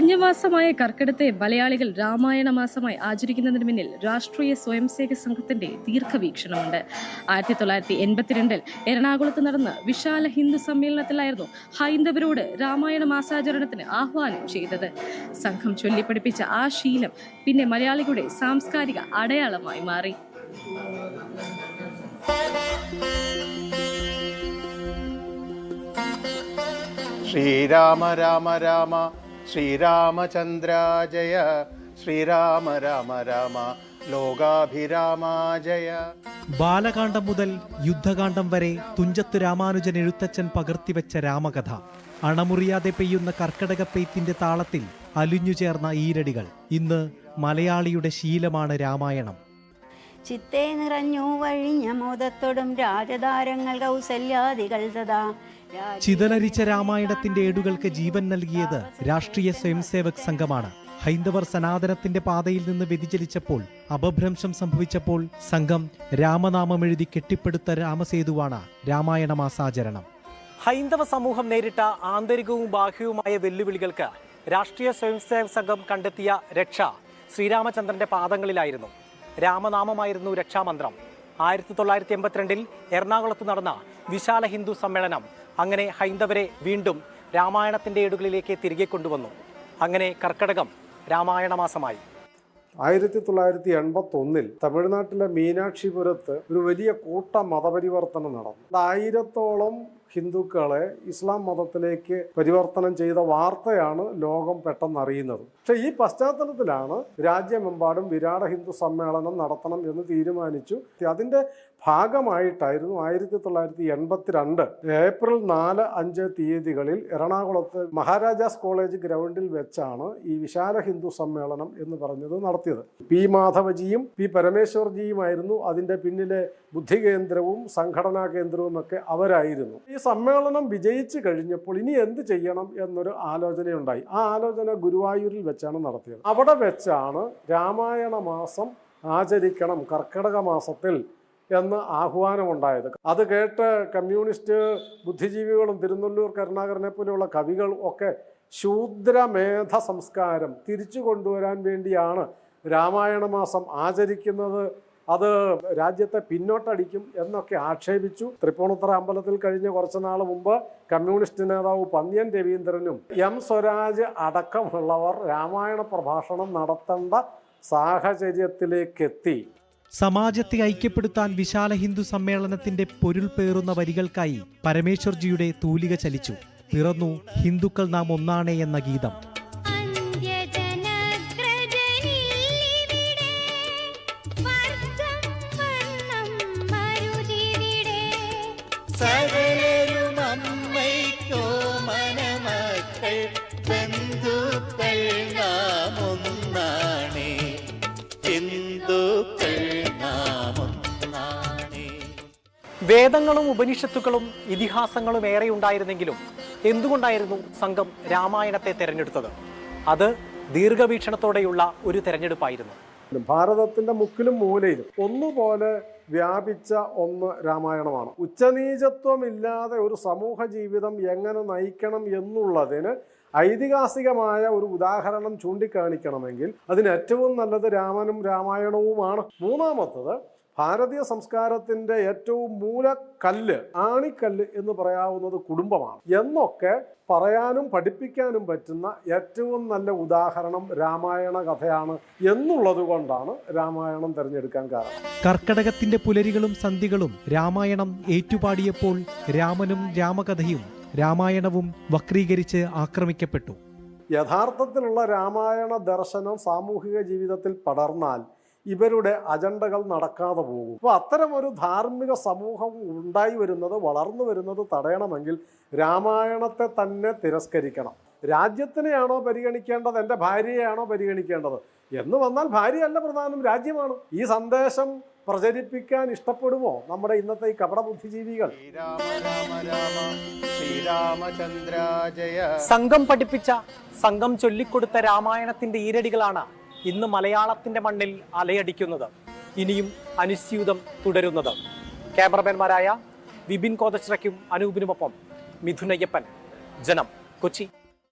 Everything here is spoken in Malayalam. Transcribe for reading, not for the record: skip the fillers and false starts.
പഞ്ഞമാസമായ കർക്കിടത്തെ മലയാളികൾ രാമായണ മാസമായി ആചരിക്കുന്നതിന് പിന്നിൽ രാഷ്ട്രീയ സ്വയംസേവക സംഘത്തിന്റെ ദീർഘവീക്ഷണമുണ്ട്. 1982 എറണാകുളത്ത് നടന്ന വിശാല ഹിന്ദു സമ്മേളനത്തിലായിരുന്നു ഹൈന്ദവരോട് രാമായണ മാസാചരണത്തിന് ആഹ്വാനം ചെയ്തത്. സംഘം ചൊല്ലിപ്പഠിപ്പിച്ച ആ ശീലം പിന്നെ മലയാളികളുടെ സാംസ്കാരിക അടയാളമായി മാറി. ശ്രീരാമ രാമ രാമ ശ്രീരാമചന്ദ്ര ജയ, ശ്രീരാമ രാമ രാമ ലോകാഭിരാമ ജയ. ബാലകാന്ഡം മുതൽ യുദ്ധകാന്ഡം വരെ തുഞ്ചത്ത് രാമാനുജൻ എഴുത്തച്ഛൻ പകർത്തിവെച്ച രാമകഥ. അണമുറിയാതെ പെയ്യുന്ന കർക്കടകപ്പെയ്ത്തിന്റെ താളത്തിൽ അലിഞ്ഞുചേർന്ന ഈരടികൾ. ഇന്ന് മലയാളിയുടെ ശീലമാണ് രാമായണം. ചിത്തേ നിറഞ്ഞു വഴിഞ്ഞ മോദത്തോടും രാജതാരങ്ങൾ കൗസല്യാദികൾ സദാ. ചിതലരിച്ച രാമായണത്തിന്റെ ഏടുകൾക്ക് ജീവൻ നൽകിയത് രാഷ്ട്രീയ സ്വയംസേവക് സംഘമാണ്. ഹൈന്ദവർ സനാതനത്തിന്റെ പാതയിൽ നിന്ന് വ്യതിചലിച്ചപ്പോൾ, അപഭ്രംശം സംഭവിച്ചപ്പോൾ സംഘം രാമനാമം എഴുതി കെട്ടിപ്പടുത്ത രാമസേതുവാണ് രാമായണ മാസാചരണം. ഹൈന്ദവ സമൂഹം നേരിട്ട ആന്തരികവും ബാഹ്യവുമായ വെല്ലുവിളികൾക്ക് രാഷ്ട്രീയ സ്വയംസേവക് സംഘം കണ്ടെത്തിയ രക്ഷ ശ്രീരാമചന്ദ്രന്റെ പാദങ്ങളിലായിരുന്നു. രാമനാമമായിരുന്നു രക്ഷാമന്ത്രം. 1982 എറണാകുളത്ത് നടന്ന വിശാല ഹിന്ദു സമ്മേളനം അങ്ങനെ ഹൈന്ദവരെ വീണ്ടും രാമായണത്തിന്റെ ഏടുകളിലേക്ക് തിരികെ കൊണ്ടുവന്നു. അങ്ങനെ കർക്കടകം രാമായണ മാസമായി. 1981 തമിഴ്നാട്ടിലെ മീനാക്ഷിപുരത്ത് ഒരു വലിയ കൂട്ട മതപരിവർത്തനം നടന്നു. 1000-ഓളം ഹിന്ദുക്കളെ ഇസ്ലാം മതത്തിലേക്ക് പരിവർത്തനം ചെയ്ത വാർത്തയാണ് ലോകം പെട്ടെന്ന് അറിയുന്നത്. പക്ഷേ ഈ പശ്ചാത്തലത്തിലാണ് രാജ്യമെമ്പാടും വിരാട ഹിന്ദു സമ്മേളനം നടത്തണം എന്ന് തീരുമാനിച്ചു. അതിൻ്റെ ഭാഗമായിട്ടായിരുന്നു 1982 ഏപ്രിൽ 4-5 തീയതികളിൽ എറണാകുളത്ത് മഹാരാജാസ് കോളേജ് ഗ്രൗണ്ടിൽ വെച്ചാണ് ഈ വിശാല ഹിന്ദു സമ്മേളനം എന്ന് പറഞ്ഞത് നടത്തിയത്. പി മാധവജിയും പി പരമേശ്വർജിയുമായിരുന്നു അതിൻ്റെ പിന്നിലെ ബുദ്ധി കേന്ദ്രവും സംഘടനാ കേന്ദ്രവും ഒക്കെ അവരായിരുന്നു. ഈ സമ്മേളനം വിജയിച്ചു കഴിഞ്ഞപ്പോൾ ഇനി എന്ത് ചെയ്യണം എന്നൊരു ആലോചനയുണ്ടായി. ആ ആലോചന ഗുരുവായൂരിൽ വെച്ചാണ് നടത്തിയത്. അവിടെ വെച്ചാണ് രാമായണ മാസം ആചരിക്കണം കർക്കിടക മാസത്തിൽ എന്ന് ആഹ്വാനമുണ്ടായത്. അത് കേട്ട് കമ്മ്യൂണിസ്റ്റ് ബുദ്ധിജീവികളും തിരുനെല്ലൂർ കരുണാകരനെ പോലെയുള്ള കവികൾ ഒക്കെ ശൂദ്രമേധ സംസ്കാരം തിരിച്ചു കൊണ്ടുവരാൻ വേണ്ടിയാണ് രാമായണ മാസം ആചരിക്കുന്നത്, അത് രാജ്യത്തെ പിന്നോട്ടടിക്കും എന്നൊക്കെ ആക്ഷേപിച്ചു. തൃപ്പൂണിത്തുറ അമ്പലത്തിൽ കഴിഞ്ഞ കുറച്ചു നാൾ മുമ്പ് കമ്മ്യൂണിസ്റ്റ് നേതാവ് പന്ന്യൻ രവീന്ദ്രനും എം സ്വരാജ് അടക്കമുള്ളവർ രാമായണ പ്രഭാഷണം നടത്തേണ്ട സാഹചര്യത്തിലേക്കെത്തി. സമാജത്തെ ഐക്യപ്പെടുത്താൻ വിശാല ഹിന്ദു സമ്മേളനത്തിന്റെ പൊരുൾ പേറുന്ന വരികൾക്കായി പരമേശ്വർജിയുടെ തൂലിക ചലിച്ചു. പിറന്നു ഹിന്ദുക്കൾ നാം ഒന്നാണേ എന്ന ഗീതം. വേദങ്ങളും ഉപനിഷത്തുക്കളും ഇതിഹാസങ്ങളും ഏറെ ഉണ്ടായിരുന്നെങ്കിലും എന്തുകൊണ്ടായിരുന്നു സംഘം രാമായണത്തെ തെരഞ്ഞെടുത്തത്? അത് ദീർഘവീക്ഷണത്തോടെയുള്ള ഒരു തെരഞ്ഞെടുപ്പായിരുന്നു. ഭാരതത്തിന്റെ മുക്കിലും മൂലയിലും ഒന്നുപോലെ വ്യാപിച്ച ഒന്ന് രാമായണമാണ്. ഉച്ചനീചത്വമില്ലാതെ ഒരു സമൂഹ ജീവിതം എങ്ങനെ നയിക്കണം എന്നുള്ളതിന് ഐതിഹാസികമായ ഒരു ഉദാഹരണം ചൂണ്ടിക്കാണിക്കണമെങ്കിൽ അതിന് ഏറ്റവും നല്ലത് രാമനും രാമായണവുമാണ്. മൂന്നാമത്തത് ഭാരതീയ സംസ്കാരത്തിന്റെ ഏറ്റവും മൂലക്കല്ല്, ആണിക്കല്ല് എന്ന് പറയാവുന്നത് കുടുംബമാണ് എന്നൊക്കെ പറയാനും പഠിപ്പിക്കാനും പറ്റുന്ന ഏറ്റവും നല്ല ഉദാഹരണം രാമായണ കഥയാണ് എന്നുള്ളത് കൊണ്ടാണ് രാമായണം തിരഞ്ഞെടുക്കാൻ കാരണം. കർക്കടകത്തിന്റെ പുലരികളും സന്ധികളും രാമായണം ഏറ്റുപാടിയപ്പോൾ രാമനും രാമകഥയും രാമായണവും വക്രീകരിച്ച് ആക്രമിക്കപ്പെട്ടു. യഥാർത്ഥത്തിലുള്ള രാമായണ ദർശനം സാമൂഹിക ജീവിതത്തിൽ പടർന്നാൽ ഇവരുടെ അജണ്ടകൾ നടക്കാതെ പോകും. അപ്പോൾ അത്തരമൊരു ധാർമ്മിക സമൂഹം ഉണ്ടായി വരുന്നത്, വളർന്നു വരുന്നത് തടയണമെങ്കിൽ രാമായണത്തെ തന്നെ തിരസ്കരിക്കണം. രാജ്യത്തിനെയാണോ പരിഗണിക്കേണ്ടത്, എൻ്റെ ഭാര്യയെയാണോ പരിഗണിക്കേണ്ടത് എന്ന് വന്നാൽ ഭാര്യയല്ല പ്രധാനം, രാജ്യമാണ്. ഈ സന്ദേശം പ്രചരിപ്പിക്കാൻ ഇഷ്ടപ്പെടുമോ നമ്മുടെ ഇന്നത്തെ ഈ കപട ബുദ്ധിജീവികൾ? സംഘം പഠിപ്പിച്ച, സംഘം ചൊല്ലിക്കൊടുത്ത രാമായണത്തിന്റെ ഈരടികളാണ് ഇന്ന് മലയാളത്തിന്റെ മണ്ണിൽ അലയടിക്കുന്നത്, ഇനിയും അനുസ്യൂതം തുടരുന്നത്. ക്യാമറമാൻമാരായ വിപിൻ കോതച്ചിറയ്ക്കും അനൂപിനുമൊപ്പം മിഥുനയ്യപ്പൻ, ജനം, കൊച്ചി.